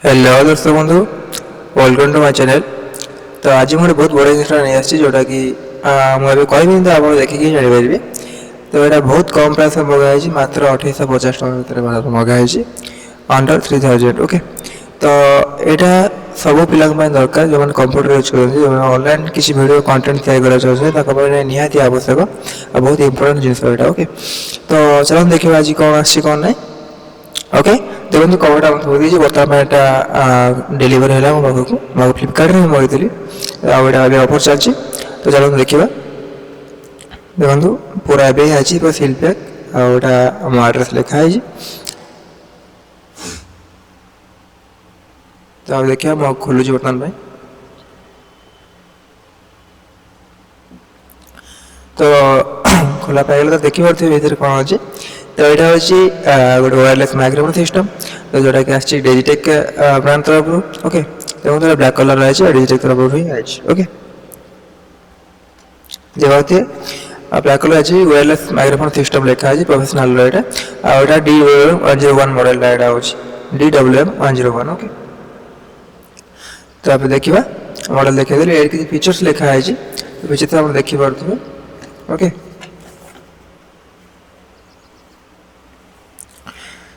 Hello दोस्तों बंधु welcome to my channel. तो आज मुझे बहुत बड़ा जिनिस नहीं आसी जोटा कि मुझे कहबी तो आप देखिए जापर। तो यहाँ बहुत कम प्राइस मगाई मात्र 2850 टका भर मगाई अंडर 3000। ओके तो यहाँ सब पिला दरकार जो मैंने कंप्यूटर यूज करते जो ऑनलाइन किसी वीडियो कंटेंट तैयारी चाहिए निहाती आवश्यक और बहुत इंपोर्टेंट जिन यहाँ। ओके तो चलो देखिए आज कौन आसी कौन ना। ओके देखो कपड़ा थोड़ी बर्तमान यहाँ डेलीवरी है मो पाखक मैं फ्लिपकार्ट में मंगई आगे ऑफर चलती। तो चलो देखा देखो पूरा एवं आई पूरा सील पैक आटा मो एड्रेस लिखाई। तो आप देखिए मैं खोलुची बर्तमान। तो खोला पाइगला तो देखिए भर कौन अच्छे। तो यहाँ हूँ गोटे वायरलेस माइक्रोफोन सिस्टम तो जोटा कि आसी डिजिटेक ब्रांड तरफ। ओके देखो ब्लैक कलर रही डिजिटेक तरफ ही आई। ओके देखते ब्लैक कलर अच्छी वायरलेस माइक्रोफोन सिस्टम लिखा है प्रोफेशनल यहाँ DWM-101 मॉडल यहाँ हूँ DWM-101। ओके तो आप देखा मॉडल देखिए ये किसी फीचर्स लिखा है फीचर तो आप देखिपे। ओके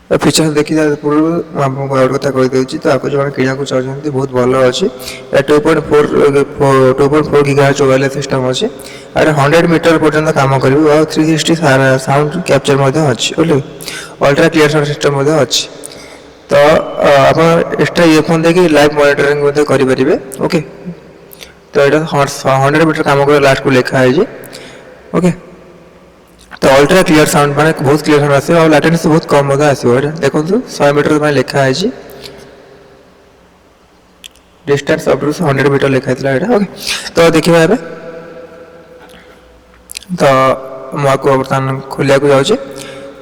तो फीचर देखी पूर्व आपको गोटे कथा कहीदे। तो आपको जो किणा चाहते बहुत भल अच्छी 2.4 गीगाहर्ट्ज वायरलेस सिस्टम अच्छी और 100 मीटर पर्यटन काम कर 360 साउंड कैप्चर अच्छी अल्ट्रा क्लियर साउंड सिस्टम अच्छी। तो आप एक्सट्रा इयरफोन देखिए लाइव मॉनिटरिंग करेंगे। ओके तो यहाँ 100 मीटर काम कर लास्ट को लिखा है। ओके तो अल्ट्रा क्लियर साउंड माने बहुत क्लियर साउंड आसो और लैटेंसी बहुत कम आसो। देखो 100 मीटर लिखा है डिस्टेंस अप टू 100 मीटर लिखाई है। ओके तो देखिए यहाँ तो मुझे बर्तमान खोलिया को जाऊँगी।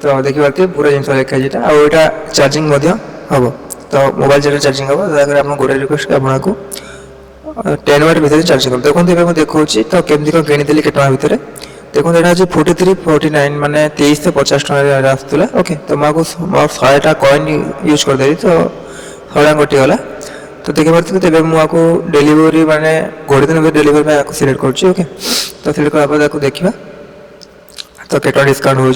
तो देखिए पूरा जिन लिखाई यहाँ चार्जिंग हम तो मोबाइल चार्जर चार्जिंग हम आप गोटे रिक्वेस्ट आपको 10 वाट भितर चार्जिंग हम। देखो मुझे देखा तो केमती कौन किनी के भितर देखो यहाँ अच्छे 4349 माने 23 से 50 टका आसूला। ओके तो मैं 100 कॉइन यूज करदेली तो 100 कटिगला। तो देखिए पार्थ तेज मुझे डेलीवरी माने गोटे दिन डेलीवरी में सिलेक्ट कर। ओके तो सिलेक्ट कर देखा तो केटा डिस्काउंट हो।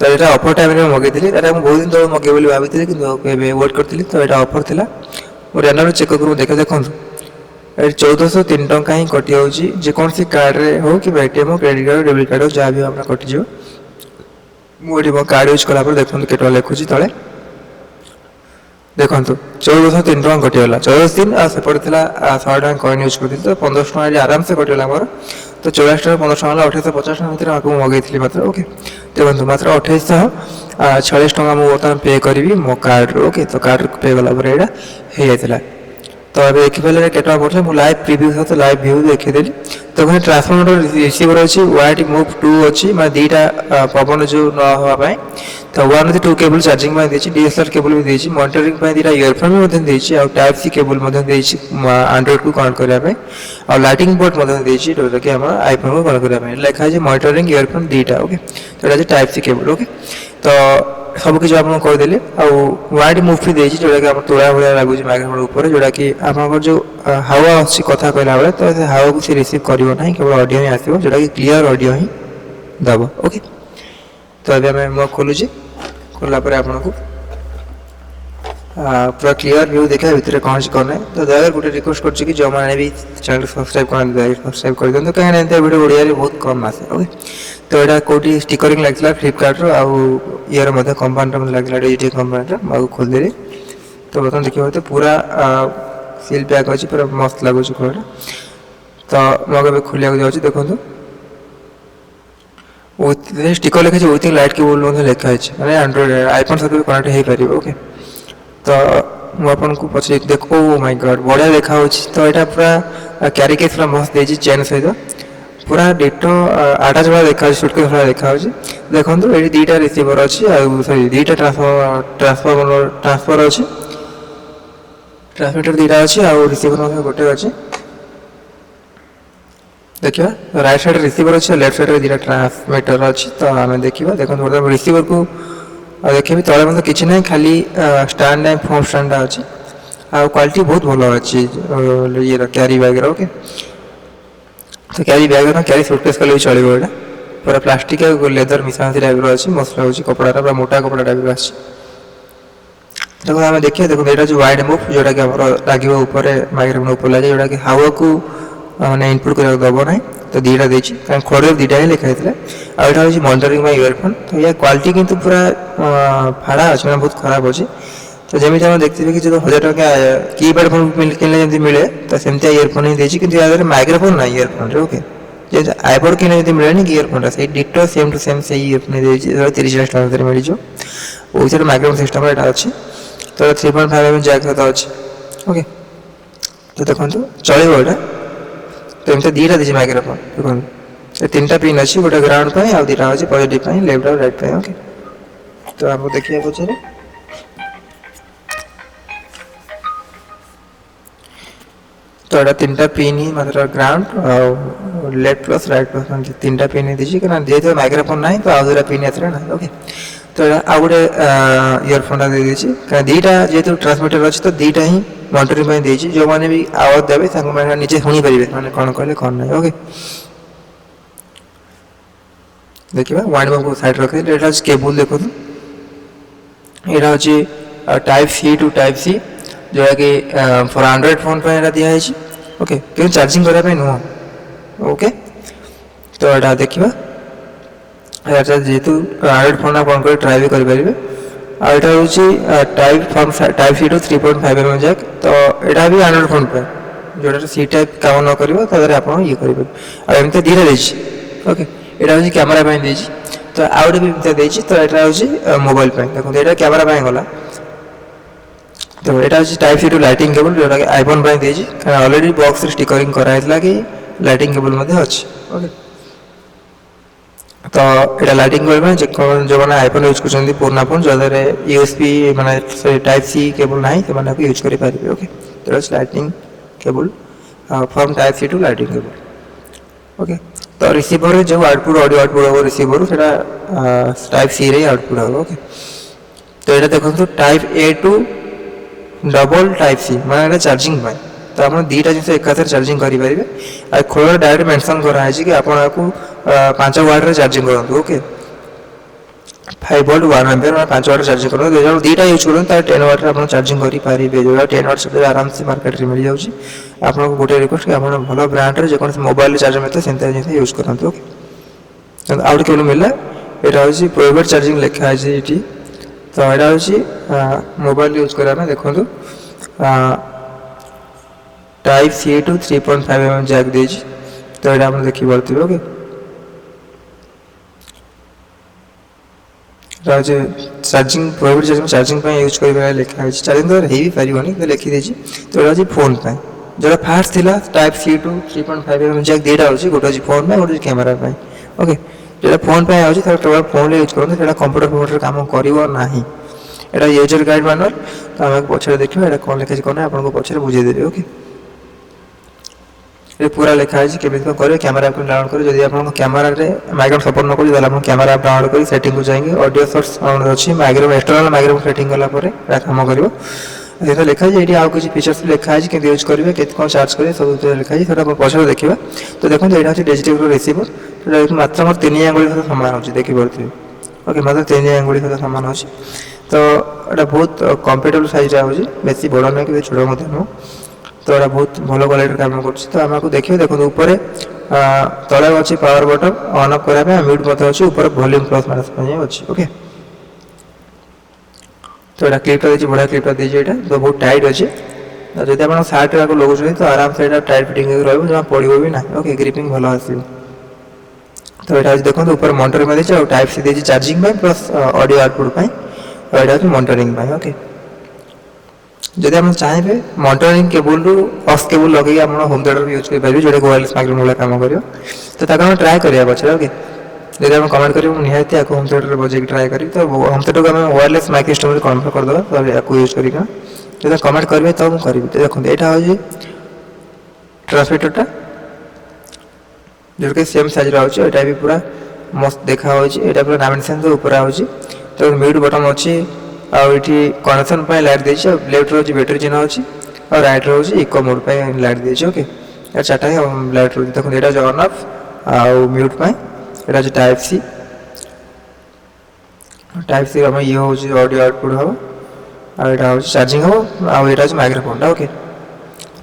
तो यहाँ ऑफर टाइम में मगई थी बहुत दिन तक मगे भाई कि वेट करी। तो यहाँ ऑफर था और रैंडम चेक कर देखा देखो 1403 टका ही कटि जाऊँगी जेकोसी कार्ड रे हो कि एटीएम हो क्रेडिट कार्ड डेबिट कार्ड हो जहाँ भी अपना कटिज। मुझे मो कार्ड यूज कलापर देखो के लिखुची तले देखो 1403 टका कटिगला 14 दिन सेपटे थी 100 टका कॉइन यूज कर तो 1500 टका आराम से कटिगला मोर। तो 84 टका 1500 टका 2850 टका भितर आपको मगई मात्र। ओके देखो मात्र 2846 टका मुझे बर्तमान पे करी मो कार्ड। ओके तो कार्ड पे गला यहाँ हो जाता। तो अभी देखिए के पड़े मुझे लाइव प्रिव्यू सहित लाइव व्यू देखीदेली। तो कहीं ट्रांसफॉर्मर रिसीवर अच्छी वाईटी मूव 2 अच्छी मैं दीटा पवन जो नापी। तो 1 से 2 केबल चार्जिंग DSLR केबल भी देती मॉनिटरिंग दीटा इयरफोन भी टाइप सी केबल एंड्रॉइड को कनेक्ट करने और लाइटिंग पोर्ट जोटा कि आम आईफोन को कनेक्ट करने लिखा है मॉनिटरिंग इयरफोन दीटा। ओके तो यहाँ टाइप सी केबल। ओके तो सब किसी आपको कहीदेली वाइड मुफ्टी देती जोटा कि तोड़ा भाया लगुच माइक्रोफोन ऊपर जोटा कि आप जो हावा अच्छी कथा कहला बेले तो हावा को सी रिसीव करें ना केवल ऑडियो ही आसो जोटा कि क्लियर ऑडियो ही दब। ओके तो अभी आम मुझे खोलुची खोलापर आपको पूरा क्लियर व्यू देखा भितर कौन कौन है। तो दया गोटे रिक्वेस्ट कर जो मैंने भी चैनल सब्सक्राइब कर सब्सक्राइब कर दिखाँ कहीं वीडियो ओडिया बहुत कम आसे। ओके तो यहाँ कौटी स्टिकरिंग लगे फ्लिपकार्ट यार कंपानी लगे डिजिटेक कंपानी खोलदेली। तो बर्तमान देखिए तो पूरा सील पैक अच्छी पूरा मस्त लगुच कलर। तो मुझे खोलिया जाऊँगी देखो स्टिकर लिखा है विथिंग लाइट केबल लिखाई मैंने एंड्रॉइड आईफोन सहित भी कनेक्ट हो पार। ओके तो मुझे पचे देखो ओ माय गॉड बढ़िया देखा। तो यहाँ पूरा क्यारी केस पूरा मस्त देती चेन सहित पूरा डेटो आटा जोड़ा देखा सुटकेस भाया देखा। देखो ये दीटा रिसीवर अच्छी सॉरी दीटा ट्रांसफर अच्छी ट्रांसमीटर दीटा अच्छी आ रिसीवर गोटे अच्छी। देखिए राइट साइड रिसीवर अच्छे लेफ्ट साइड दीटा ट्रांसमीटर अच्छी। तो आम देखा देखो रिसीवर को देखिए तले मतलब किसी ना खाली स्टैंड फोन स्टैंड अच्छी ଆଉ କ୍ୱାଲିଟି ବହୁତ ଭଲ ଅଛି ଇଏର କ୍ୟାରି ବ୍ୟାଗ୍ର। ଓକେ, ତ କ୍ୟାରି ବ୍ୟାଗ୍ର କ୍ୟାରି ସୁଟକେସ୍ କଲେ ବି ଚଳିବ। ଏଇଟା ପୁରା ପ୍ଲାଷ୍ଟିକ୍ ଆଉ ଲେଦର ମିଶାମିଶି ଟାଇପ୍ର ଅଛି, ମସଲା ହେଉଛି କପଡ଼ାଟା ପୁରା ମୋଟା କପଡ଼ା ଟାଇପ୍ର ଆସିଛି। ଦେଖନ୍ତୁ ଆମେ ଦେଖିବା, ଦେଖନ୍ତୁ ଏଇଟା ହେଉଛି ୱାଇଡ୍ ମୁଭ୍, ଯେଉଁଟାକି ଆମର ଲାଗିବ ଉପରେ ମାଇକ୍ରୋଫୋନ୍ ଉପରେ ଲାଗେ, ଯେଉଁଟାକି ହାୱାକୁ ମାନେ ଇନପୁଟ୍ କରିବାକୁ ଦେବ ନାହିଁ। ତ ଦୁଇଟା ଦେଇଛି, କାରଣ ଖୋଳରେ ଦୁଇଟା ହିଁ ଲେଖା ହେଇଥିଲା। ଆଉ ଏଇଟା ହେଉଛି ମନିଟରିଂ ପାଇଁ ଇୟରଫୋନ୍। ତ ୟା କ୍ୱାଲିଟି କିନ୍ତୁ ପୁରା ଫାଡ଼ା ଅଛି, ମାନେ ବହୁତ ଖରାପ ଅଛି। ତ ଯେମିତି ଆମେ ଦେଖିଥିବେ କି ଯେଉଁ 1000 ଟଙ୍କା କିପ୍ୟାଡ଼ ଫୋନ୍ କିଣିଲେ ଯେମିତି ମିଳେ, ତ ସେମିତିଆ ଇୟରଫୋନ୍ ହିଁ ଦେଇଛି, କିନ୍ତୁ ୟା ଦେହରେ ମାଇକ୍ରୋଫୋନ୍ ନାହିଁ ଇୟରଫୋନ୍ରେ। ଓକେ, ଯେମିତି ଆଇପଡ଼ କିଣିଲେ ଯେମିତି ମିଳେନି କି ଇୟରଫୋନ୍ଟା, ସେଇ ଡିଟୋ ସେମ୍ ଟୁ ସେମ୍ ସେଇ ଇୟରଫୋନ୍ ଦେଇଛି। 30,000 ଟଙ୍କା ଭିତରେ ମିଳିଯିବ। ଓଡ଼ିଶାରେ ମାଇକ୍ରୋଫୋନ୍ ସିଷ୍ଟମ୍ରେ ଏଇଟା ଅଛି। ତ 3.5 mm ଜ୍ୟାକ୍ ସହିତ ଅଛି। ଓକେ, ତ ଦେଖନ୍ତୁ ଚଳିବ ଏଇଟା। ତ ଏମିତି ଦୁଇଟା ଦେଇଛି ମାଇକ୍ରୋଫୋନ୍। ଦେଖନ୍ତୁ ଏ 3ଟା ପିନ୍ ଅଛି, ଗୋଟେ ଗ୍ରାଉଣ୍ଡ ପାଇଁ ଆଉ 2ଟା ଅଛି ପଜିଟିଭ୍ ପାଇଁ, ଲେଫ୍ଟ ଆଉ ରାଇଟ୍ ପାଇଁ। ଓକେ, ତ ଆମକୁ ଦେଖିବା ପଛରେ ତ ଏଇଟା 3ଟା ପିନ୍ ହିଁ ମାତ୍ର ଗ୍ରାଉଣ୍ଡ ଆଉ ଲେଫ୍ଟ ପ୍ଲସ୍ ରାଇଟ୍ ପ୍ଲସ୍ 3ଟା ପିନ୍ ହିଁ ଦେଇଛି, କାରଣ ଯେହେତୁ ମାଇକ୍ରୋଫୋନ୍ ନାହିଁ ତ ଆଉ 2ଟା ପିନ୍ ଏଥିରେ ନାହିଁ। ଓକେ, ତ ଏଇଟା ଆଉ ଗୋଟେ ଇୟରଫୋନ୍ଟା ଦେଇଦେଇଛି, କାରଣ 2ଟା ଯେହେତୁ ଟ୍ରାନ୍ସମିଟର ଅଛି ତ 2ଟା ହିଁ ମନିଟରିଂ ପାଇଁ ଦେଇଛି। ଯେଉଁମାନେ ବି ଆୱାଜ ଦେବେ ତାଙ୍କୁ ନିଜେ ଶୁଣିପାରିବେ ମାନେ କ'ଣ କହିଲେ କ'ଣ ନାହିଁ। ଓକେ, ଦେଖିବା ୱାଇଣ୍ଡ ବାବୁ ସାଇଡ଼୍ ରଖିଦେଲି। ଏଇଟା ହେଉଛି କେବୁଲ୍, ଦେଖନ୍ତୁ ଏଇଟା ହେଉଛି type C to type C, ଯେଉଁଟାକି ଫର୍ ଆଣ୍ଡ୍ରଏଡ଼୍ ଫୋନ୍ ପାଇଁ ଏଇଟା ଦିଆହେଇଛି। ଓକେ, କିନ୍ତୁ ଚାର୍ଜିଂ କରିବା ପାଇଁ ନୁହଁ। ଓକେ, ତ ଏଇଟା ଦେଖିବା। ଏଇଟା ଯେହେତୁ ଆଣ୍ଡ୍ରଏଡ଼୍ ଫୋନ୍ ଆପଣ କରି ଟ୍ରାଏ ବି କରିପାରିବେ। ଆଉ ଏଇଟା ହେଉଛି type C to 3.5 mm jack. ତ ଏଇଟା ବି ଆଣ୍ଡ୍ରଏଡ଼୍ ଫୋନ୍ ପାଇଁ, ଯେଉଁଟାରେ ସି ଟାଇପ୍ କାମ ନ କରିବ ତା ଦେହରେ ଆପଣ ଇଏ କରିପାରିବେ। ଆଉ ଏମିତି ଦୁଇଟା ଦେଇଛି। ଓକେ, ଏଇଟା ହେଉଛି କ୍ୟାମେରା ପାଇଁ ଦେଇଛି। ତ ଆଉ ଗୋଟେ ବି ଏମିତି ଦେଇଛି। ତ ଏଇଟା ହେଉଛି ମୋବାଇଲ୍ ପାଇଁ। ଦେଖନ୍ତୁ ଏଇଟା କ୍ୟାମେରା ପାଇଁ ଗଲା। ତ ଏଇଟା ହେଉଛି type C to lightning cable, ଯେଉଁଟାକି ଆଇଫୋନ୍ ପାଇଁ ଦେଇଛି, କାରଣ ଅଲରେଡ଼ି ବକ୍ସରେ ଷ୍ଟିକରିଂ କରାହେଇଥିଲା କି ଲାଇଟିଂ କେବୁଲ୍ ମଧ୍ୟ ଅଛି। ଓକେ, ତ ଏଇଟା ଲାଇଟିଂ କରିବା ପାଇଁ ଯେଉଁମାନେ ଆଇଫୋନ୍ ୟୁଜ୍ କରୁଛନ୍ତି ପୁରୁଣା ଫୋନ୍, ଯାହାଦ୍ୱାରା USB ମାନେ ସେ ଟାଇପ୍ ସି କେବୁଲ୍ ନାହିଁ, ସେମାନେ ତାକୁ ୟୁଜ୍ କରିପାରିବେ। ଓକେ, ତ ଏଇଟା ହେଉଛି lightning cable from type C to lightning cable. Okay, ତ ରିସିଭରରେ ଯେଉଁ ଆଉଟପୁଟ୍ ଅଡ଼ିଓ ଆଉଟପୁଟ୍ ହେବ ରିସିଭରରୁ, ସେଇଟା ଟାଇପ୍ ସିରେ ହିଁ ଆଉଟପୁଟ୍ ହେବ। ଓକେ, ତ ଏଇଟା ଦେଖନ୍ତୁ ଟାଇପ୍ ଏ ଟୁ ଡବଲ୍ ଟାଇପ୍ ସି, ମାନେ ଏଇଟା ଚାର୍ଜିଂ ପାଇଁ। ତ ଆପଣ ଦୁଇଟା ଜିନିଷ ଏକାଥରେ ଚାର୍ଜିଂ କରିପାରିବେ। ଆଉ ଖୋଳରେ ଡାଇରେକ୍ଟ ମେନସନ୍ କରାହେଇଛି କି ଆପଣ ଏହାକୁ 5 ୱାଟ୍ରେ ଚାର୍ଜିଂ କରନ୍ତୁ। ଓକେ, 5 ଭୋଲ୍ଟ 1 ଆମ୍ପିୟର, 5 ୱାଟ୍ରେ ଚାର୍ଜିଂ କରନ୍ତୁ। ଯଦି ଦୁଇଟା ୟୁଜ୍ କରନ୍ତୁ ତାହେଲେ 10 ୱାଟ୍ରେ ଆପଣ ଚାର୍ଜିଂ କରିପାରିବେ। ଯେଉଁଟା 10 ୱାଟ୍ ସେଟା ଆରାମସେ ମାର୍କେଟରେ ମିଳିଯାଉଛି। ଆପଣଙ୍କୁ ଗୋଟେ ରିକ୍ୱେଷ୍ଟ କି ଆପଣ ଭଲ ବ୍ରାଣ୍ଡରେ ଯେକୌଣସି ମୋବାଇଲରେ ଚାର୍ଜର ମିଳିଥାଏ ସେମିତିଆ ଜିନିଷ ୟୁଜ୍ କରନ୍ତୁ। ଓକେ, ଆଉ ଗୋଟେ କେବୁଲ୍ ମିଳିଲା। ଏଇଟା ହେଉଛି ପ୍ରାଇଭେଟ୍ ଚାର୍ଜିଂ ଲେଖା ହେଇଛି ଏଇଠି। ତ ଏଇଟା ହେଉଛି ମୋବାଇଲ ୟୁଜ୍ କରିବା ପାଇଁ। ଦେଖନ୍ତୁ type C to 3.5 mm jack ଦେଇଛି। ତ ଏଇଟା ଆପଣ ଦେଖିପାରୁଥିବେ। ଓକେ, ଏଇଟା ହେଉଛି ଚାର୍ଜିଂ, ପ୍ରାଇଭେଟ୍ ଚାର୍ଜିଂ ପାଇଁ ୟୁଜ୍ କରିବା ଲେଖା ହେଇଛି। ଚାର୍ଜିଂ ତ ହେଇ ବି ପାରିବନି କିନ୍ତୁ ଲେଖିଦେଇଛି। ତ ଏଇଟା ହେଉଛି ଫୋନ୍ ପାଇଁ। ଯେଉଁଟା ଫାଷ୍ଟ ଥିଲା type C to 3.5 mm jack, ଦୁଇଟା ହେଉଛି, ଗୋଟେ ହେଉଛି ଫୋନ୍ ପାଇଁ, ଗୋଟେ ହେଉଛି କ୍ୟାମେରା ପାଇଁ। ଓକେ, ଯେଉଁଟା ଫୋନ୍ ପାଇଁ ହେଉଛି ତାକୁ କେବଳ ଫୋନ୍ରେ ୟୁଜ୍ କରନ୍ତୁ, ସେଇଟା କମ୍ପ୍ୟୁଟର ଫମ୍ପ୍ୟୁଟରରେ କାମ କରିବ ନାହିଁ। ଏଇଟା ୟୁଜର୍ ଗାଇଡ଼ ମାନୁଆଲ୍। ତ ଆମେ ପଛରେ ଦେଖିବା ଏଇଟା କ'ଣ ଲେଖା ହେଇଛି କ'ଣ ନାହିଁ, ଆପଣଙ୍କୁ ପଛରେ ବୁଝେଇଦେବି। ଓକେ, ये पूरा लिखा है कि करें कैमरा ऐप डाउनलोड करें। जब आप कैमरारे माइक्रोफोन सपोर्ट न करें आप कैमरा ऐप डाउनलोड कर सेटिंग को जाएंगे। ऑडियो सोर्स साउंड अच्छी माइक्रोफोन एक्सटर्नल माइक्रोफोन सेटिंग कलापर काम कर लिखा है ये आउ किसी फीचर्स लिखा है कि यूज करेंगे के कौन चार्ज करेंगे सब लिखा है सब पछे देखा। तो देखो यहाँ हूँ डिजिटल रिसीवर जो मात्र मोर 3 आंगुली सहित सामान हो देखिपे। ओके मात्र 3 आंगुली सहित सामान हो। तो यहाँ बहुत कंपेटेबल साइज हो बेसी बड़ ना कि छोट मत नुह। तो यहाँ बहुत भल क्वालिटी काम कर देखिए। देखो ऊपर तले अच्छी पावर बटन ऑन ऑफ करने म्यूट अच्छी ऊपर वॉल्यूम प्लस माइनस अच्छी। ओके तो यहाँ क्लिपटा देखिए बढ़िया क्लिपटा दीजिए यहाँ तो बहुत टाइट अच्छे। जब आप सार्ट लगुच तो आराम से टाइट फिटिंग रहा जमा पड़ो भी ना। ओके ग्रिपिंग भल आस। तो यहाँ देखो ऊपर मॉनिटरिंग में देखिए टाइप सी देखिए चार्जिंग प्लस ऑडियो आउटपुट यहाँ हूँ मॉनिटरिंग। ओके जब आप चाहिए मॉनिटरिंग केबल रू ऑक्स केबल लगे आप होम थिएटर यूज करेंगे जो वायरलेस माइक्रोफोन भाई काम कर। तो ताको ट्राए करिया पछे। ओके जब आप कमेंट करेंगे निहाती आपको होम थिएटर बजे ट्राए करी। तो होम थिएटर को आम वायरलेस माइक सिस्टम कन्फर्म करदे तो आपको यूज करना जब कमेंट करेंगे तो मुझे करी। तो देखो यहाँ हूँ ट्रांसमीटरटा जोटा सेम साइज रोचे यहाँ भी पूरा मस्त देखा यहाँ पूरा डायमेंशन ऊपर आऊँगी। तो म्यूट बटन अच्छी आठी कनेक्शन लाइट देती लेफ्ट रोज बैटेरी चिन्ह अच्छी और रईट रोज इको मोड लाइट देती ओके चार्टा ही लाइट रोज देखो यहाँ ऑन ऑफ आउ म्यूट यहाँ टाइप सी आम ये हूँ ऑडियो आउटपुट हम आटा हूँ चार्जिंग हम आटा माइक्रोफोन ओके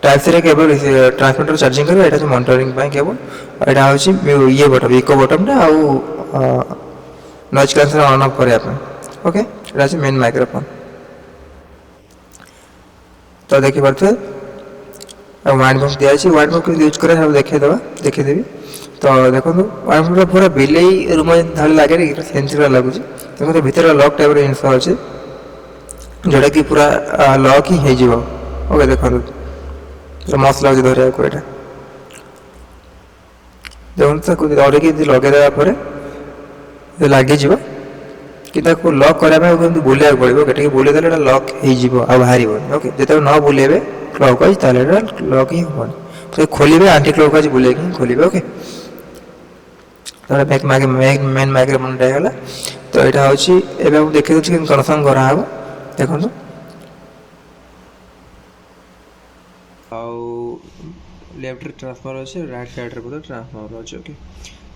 टाइप सी केवल ट्रांसमिटर चार्जिंग कर यहाँ मॉनिटरिंग केवल यहाँ हूँ ये बटन इको बटन आउ नॉइज कैंसलेशन ऑन ऑफ करने ओके यहाँ मेन माइक्रोफोन तो देखी पारे वाइंड बॉक्स दिखाई वाइंड बॉक्स यूज कर देखेदेवी तो देखो वाइंड बॉक्स पूरा बिलई रूम धड़ी लगे सेंस लगुच देखो भीतर लॉक टाइप जिनस अच्छे जोटा कि पूरा लॉक ही हो ओके देखो मस्त लगे धरिया को यहाँ देखो धरिकी लगेदेवा लगे कि लॉक करने बुलाया पड़ो ओके बुलेदे लॉक हो बाहर ओके जो न बुलेबे क्लॉक वाइज लॉक ही हम तो खोलिए आंटी क्लॉक वाइज बुले खोलिए ओके तो मेन माइक्रोफोन गला तो यहाँ हूँ एवं देखी दूसरी कनेक्शन कराब देखो लेफ्ट ट्रांसफर अच्छे राइट साइड ट्रांसफर अच्छे ओके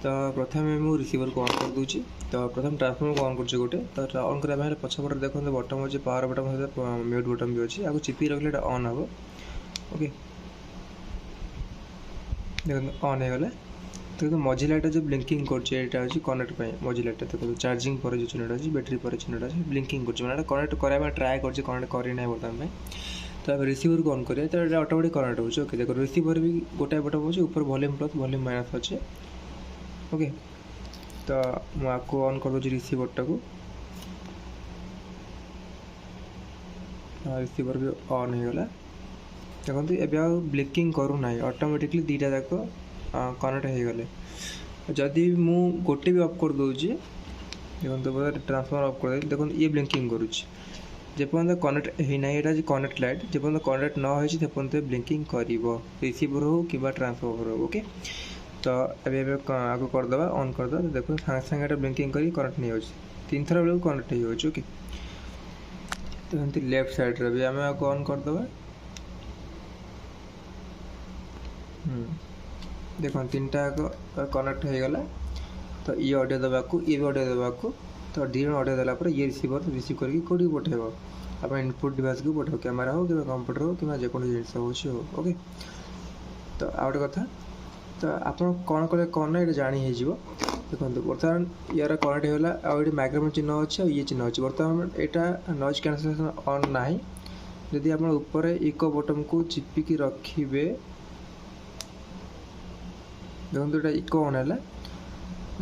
तो प्रथम मुझे रिसीवर को ऑन कर दूची तो प्रथम ट्रांसफॉर्मर को ऑन कर गोटे तो ऑन करने पछपटे देखो बटन अच्छे पावर बटन म्यूट बटन भी अच्छी आपको चिपी रखिए ऑन हम ओके देखो ऑन हो गला तो मझी लाइट जो ब्लिंकिंग कर कनेक्ट मझी लाइट देखो चार्जिंग पर जो चिन्हटा अच्छी बैटेरी पर चिन्हटा अच्छी ब्लिंकिंग कर कनेक्ट कराया ट्राए कर कनेक्ट करना बर्तमान तो रिसीवर को ऑन करें तो ये ऑटोमेटिक कनेक्ट हो ओके देखो रिसीवर भी गोटाए बटन अच्छे ऊपर वॉल्यूम प्लस वॉल्यूम माइनस अच्छे ओके तो मुझे ऑन कर दूसरी रिसीवरटा को रिसीवर भी ऑन हो गला देखो ये ब्लिंकिंग करूना ऑटोमेटिकली दीटा जाक कनेक्ट हो गले जदि मु गोटे भी ऑफ कर दूची देखो ट्रांसफॉर्मर ऑफ कर देखो ये ब्लिंकिंग करुच्ची जेपर्यंत कनेक्ट होना यहाँ कनेक्ट लाइट जेपर्यंत कनेक्ट न होपर्यंत ब्लिंकिंग कर रिसीवर हो कि ट्रांसफॉर्मर हो ओके तो अभी आगे करदे ऑन करदे देखो सागे सागे ब्लिंकिंग कर कनेक्ट नहीं हो तीन थर बेलू कनेक्ट हो ओके तो एमती लेफ्ट साइड रे भी आम आपको ऑन करदे देखो तीन टा कनेक्ट हो गला तो ये ऑडियो देवाक ये भी ऑडियो देवाक तो दी ऑडियो देला ये रिसीवर रिसीव करके कौटी पठेब आप इनपुट डिवाइस को पठेब कैमेरा हो कि कंप्यूटर हो कि जेकोसी जिन हो ओके तो आ गए कथा तो आप कौन कले कौन ना ये जानी हो देखो बर्तमान यार कनेक्ट होगा आगे माइक्रोफोन चिन्ह अच्छे ये चिन्ह अच्छे बर्तमान यहाँ नॉइज कैंसलेशन ऑन ना जदि आप ऊपर इको बटन को चिपिकी रखिए देखो यहाँ इको ऑन है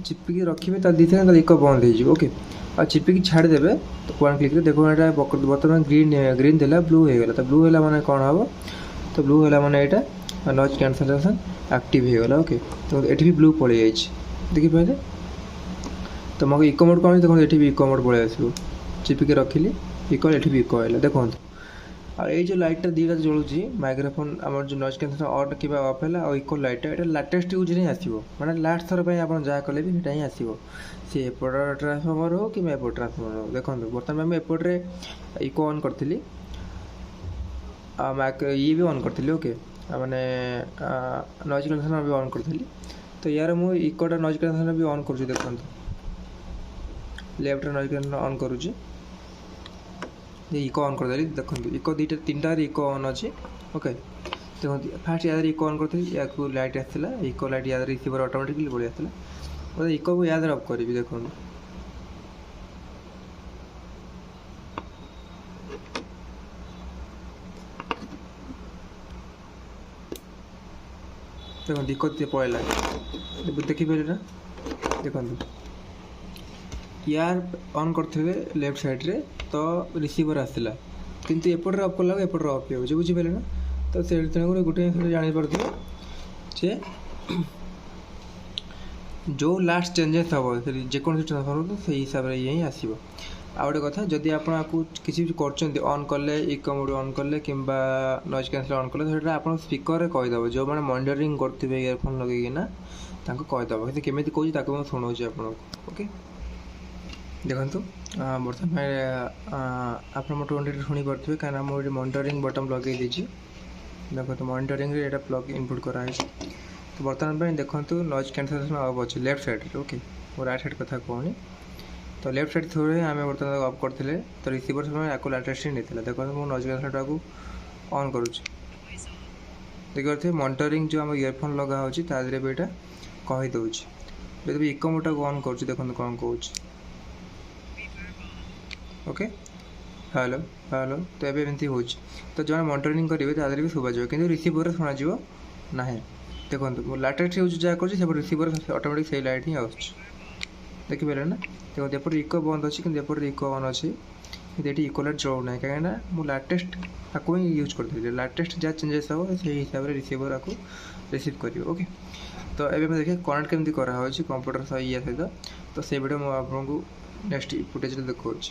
चिपिकी रखिए दी थे इको बंद हो ओके आ चिपिकी छाड़देवे तो वन क्लिक देखो यहाँ बर्तमान ग्रीन देला ब्लू हो गला तो ब्लू है मैंने कौन हम तो ब्लू है मैंने यहाँ नॉइज कैंसलेशन एक्टिव हो गला ओके तो ये भी ब्लू पड़े जाइए देखिए तो मग इको मोड कौन देखो ये भी इको मोड पड़े आसो चिपिकी रखिली इको ये भी इको है देखो और ये जो लाइटा दीटा जलूँ माइक्रोफोन आम जो नॉइज कैंसलेशन ऑन कि ऑफ है और इको लाइटा ये लाटेस्ट यूज ही आसो मैंने लास्ट थर पर आप जहाँ कले भी ही आसो सी एपट ट्रांसफॉर्मर हो कि एपट ट्रांसफॉर्मर हो देखो बर्तमान मुझे एपट्रे इको ऑन करी ये भी ऑन करी ओके मैंने नॉइज कैंसलेशन भी ऑन करी तो यार मुझे इकोटा नॉइज कैंसलेशन भी ऑन करुँच देखो लेफ्ट नॉइज कैंसलेशन ऑन करुँच इको ऑन करदेली देखो इको दीटा तीन टार इको ऑन अच्छे ओके देखो फास्ट याद इको ऑन करी या लाइट आसाला इको लाइट याद रिसीवर ऑटोमेटिकली पड़े आसाला इको को याद ऑफ करी देखो देखो इको पड़ेगा देखिए ना देखो यार ऑन करते लेफ्ट साइड रे तो रिसीवर आसला किंतु एपट्रे ऑफ कला एपट्रे ऑफ हो बुझीपारे ना तो से गोटे जापारे जे जो लास्ट चेंजेस हम जेकोसी ट्रांसफॉर्मर तो से हिसाब से ये आसो आ गए कथा जदि आपको किसी भी कर ऑन कले इको मोड ऑन कले कि नॉइज कैंसल ऑन कले तो आप स्पीकर कहीदेव जो मैंने मॉनिटरिंग करते इयरफोन लगेकिना कहीदेव केमी कौन शुणाऊँ आपको ओके ଦେଖନ୍ତୁ ବର୍ତ୍ତମାନ ଆପଣ ମୋ ଟୋନ୍ଟି ଶୁଣିପାରୁଥିବେ କାହିଁକିନା ମୁଁ ଏଠି ମନିଟରିଂ ବଟନ୍ ଲଗାଇ ଦେଇଛି। ଦେଖନ୍ତୁ ମନିଟରିଂରେ ଏଇଟା ପ୍ଲଗ୍ ଇନପୁଟ୍ କରାହେଇଛି। ତ ବର୍ତ୍ତମାନ ପାଇଁ ଦେଖନ୍ତୁ ନଏଜ୍ କ୍ୟାନ୍ସେଲେସନ୍ ଅଫ୍ ଅଛି ଲେଫ୍ଟ ସାଇଡ଼୍ରେ। ଓକେ, ମୁଁ ରାଇଟ୍ ସାଇଡ଼୍ କଥା କହୁନି। ତ ଲେଫ୍ଟ ସାଇଡ଼୍ ଥ୍ରୁରେ ଆମେ ବର୍ତ୍ତମାନ ଅଫ୍ କରିଥିଲେ। ତ ରିସିଭର୍ ସମୟ ଆକୁ ଲାଟେଷ୍ଟ ନେଇଥିଲା। ଦେଖନ୍ତୁ ମୁଁ ନଏଜ୍ କ୍ୟାନ୍ସେଲେଟରକୁ ଅନ୍ କରୁଛି। ଦେଖିପାରୁଥିବେ ମନିଟରିଂ ଯେଉଁ ଆମ ଇୟରଫୋନ୍ ଲଗା ହେଉଛି ତା ଦେହରେ ବି ଏଇଟା କହିଦେଉଛି। ଯଦି ବି ଇକୋ ମୋଡ଼ଟାକୁ ଅନ୍ କରୁଛି ଦେଖନ୍ତୁ କ'ଣ କହୁଛି। Okay, hello hello. ତ ଏବେ ଏମିତି ହେଉଛି। ତ ଯେଉଁମାନେ ମନିଟରିଂ କରିବେ ତା ଦେହରେ ବି ଶୁଭାଯିବ କିନ୍ତୁ ରିସିଭର୍ରେ ଶୁଣାଯିବ ନାହିଁ। ଦେଖନ୍ତୁ ମୁଁ ଲାଟେଷ୍ଟ ୟୁଜ୍ ଯାହା କରୁଛି ସେପଟେ ରିସିଭର୍ ଅଟୋମେଟିକ୍ ସେଇ ଲାଇଟ୍ ହିଁ ଆସୁଛି। ଦେଖିପାରିଲେ ନା? ଦେଖନ୍ତୁ ଏପଟେ ଇକୋ ବନ୍ଦ ଅଛି କିନ୍ତୁ ଏପଟେ ଇକୋ ଅନ୍ ଅଛି। କିନ୍ତୁ ଏଠି ଇକୋ ଲାଇଟ୍ ଚଳୁନାହିଁ କାହିଁକିନା ମୁଁ ଲାଟେଷ୍ଟ ଆକୁ ହିଁ ୟୁଜ୍ କରିଥିଲି। ଲାଟେଷ୍ଟ ଯାହା ଚେଞ୍ଜେସ୍ ହେବ ସେଇ ହିସାବରେ ରିସିଭର୍ ଆକୁ ରିସିଭ୍ କରିବ। ଓକେ, ତ ଏବେ ଆମେ ଦେଖିବା କନେକ୍ଟ କେମିତି କରାହେଉଛି କମ୍ପ୍ୟୁଟର ସହିତ। ତ ସେଇ ଭିଡ଼ିଓ ମୁଁ ଆପଣଙ୍କୁ ନେକ୍ସଟ ଫୁଟେଜରେ ଦେଖାଉଛି।